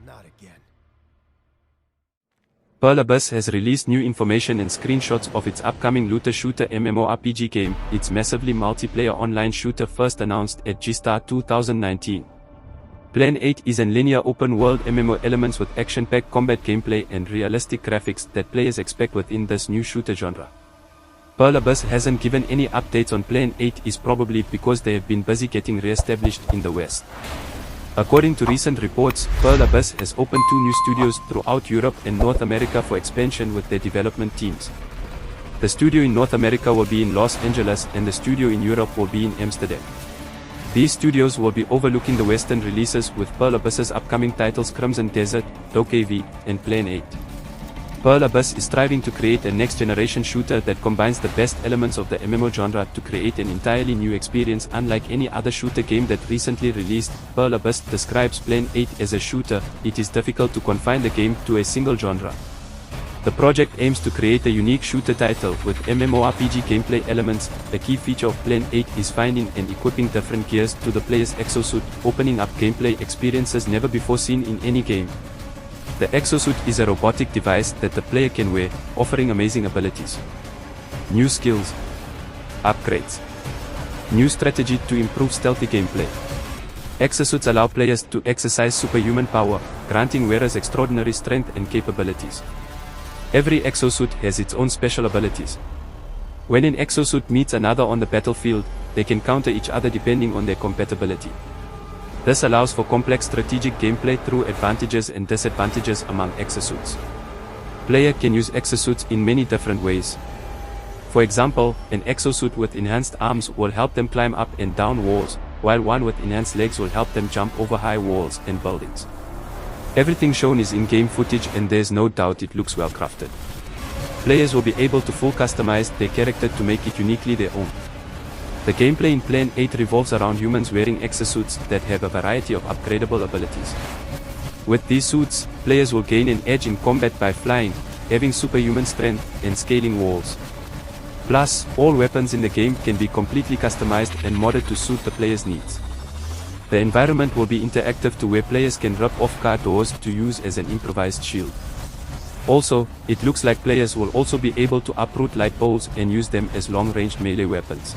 Not again. Pearl has released new information and screenshots of its upcoming looter-shooter MMORPG game, its massively multiplayer online shooter first announced at G-Star 2019. Plan 8 is an linear open-world MMO elements with action-packed combat gameplay and realistic graphics that players expect within this new shooter genre. Pearl hasn't given any updates on Plan 8 is probably because they have been busy getting re-established in the West. According to recent reports, Pearl has opened 2 new studios throughout Europe and North America for expansion with their development teams. The studio in North America will be in Los Angeles and the studio in Europe will be in Amsterdam. These studios will be overlooking the Western releases with Pearl Abyss's upcoming titles Crimson Desert, DokeV, and Plan 8. Pearl is striving to create a next-generation shooter that combines the best elements of the MMO genre to create an entirely new experience unlike any other shooter game that recently released. Pearl describes Plan 8 as a shooter. It is difficult to confine the game to a single genre. The project aims to create a unique shooter title with MMORPG gameplay elements. A key feature of Plan 8 is finding and equipping different gears to the player's exosuit, opening up gameplay experiences never before seen in any game. The exosuit is a robotic device that the player can wear, offering amazing abilities. New skills, upgrades, new strategy to improve stealthy gameplay. Exosuits allow players to exercise superhuman power, granting wearers extraordinary strength and capabilities. Every exosuit has its own special abilities. When an exosuit meets another on the battlefield, they can counter each other depending on their compatibility. This allows for complex strategic gameplay through advantages and disadvantages among exosuits. Player can use exosuits in many different ways. For example, an exosuit with enhanced arms will help them climb up and down walls, while one with enhanced legs will help them jump over high walls and buildings. Everything shown is in-game footage and there's no doubt it looks well crafted. Players will be able to full customize their character to make it uniquely their own. The gameplay in Plan 8 revolves around humans wearing exosuits that have a variety of upgradable abilities. With these suits, players will gain an edge in combat by flying, having superhuman strength, and scaling walls. Plus, all weapons in the game can be completely customized and modded to suit the player's needs. The environment will be interactive to where players can rip off car doors to use as an improvised shield. Also, it looks like players will also be able to uproot light poles and use them as long-range melee weapons.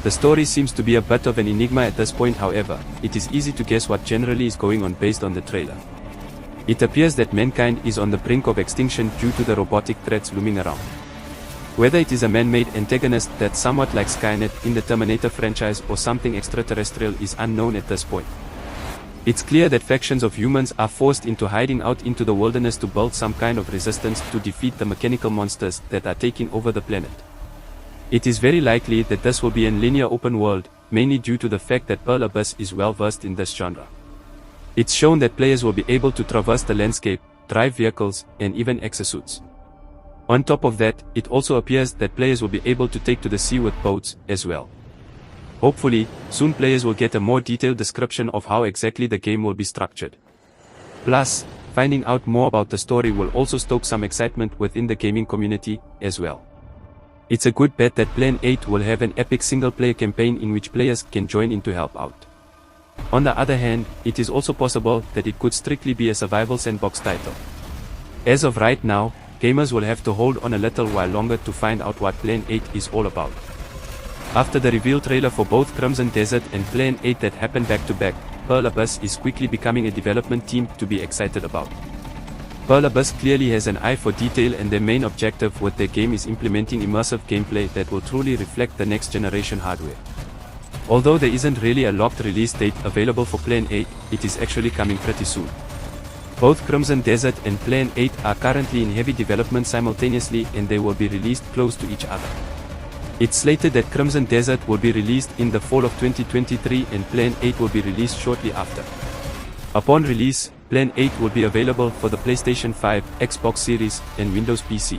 The story seems to be a bit of an enigma at this point. However, it is easy to guess what generally is going on based on the trailer. It appears that mankind is on the brink of extinction due to the robotic threats looming around. Whether it is a man-made antagonist that's somewhat like Skynet in the Terminator franchise or something extraterrestrial is unknown at this point. It's clear that factions of humans are forced into hiding out into the wilderness to build some kind of resistance to defeat the mechanical monsters that are taking over the planet. It is very likely that this will be in linear open world, mainly due to the fact that Pearl is well versed in this genre. It's shown that players will be able to traverse the landscape, drive vehicles, and even exosuits. On top of that, it also appears that players will be able to take to the sea with boats, as well. Hopefully, soon players will get a more detailed description of how exactly the game will be structured. Plus, finding out more about the story will also stoke some excitement within the gaming community, as well. It's a good bet that Plan 8 will have an epic single-player campaign in which players can join in to help out. On the other hand, it is also possible that it could strictly be a survival sandbox title. As of right now, gamers will have to hold on a little while longer to find out what Plan 8 is all about. After the reveal trailer for both Crimson Desert and Plan 8 that happened back-to-back, Pearl is quickly becoming a development team to be excited about. Pearl clearly has an eye for detail and their main objective with their game is implementing immersive gameplay that will truly reflect the next generation hardware. Although there isn't really a locked release date available for Plan 8, it is actually coming pretty soon. Both Crimson Desert and Plan 8 are currently in heavy development simultaneously and they will be released close to each other. It's slated that Crimson Desert will be released in the fall of 2023 and Plan 8 will be released shortly after. Upon release, Plan 8 will be available for the PlayStation 5, Xbox Series, and Windows PC.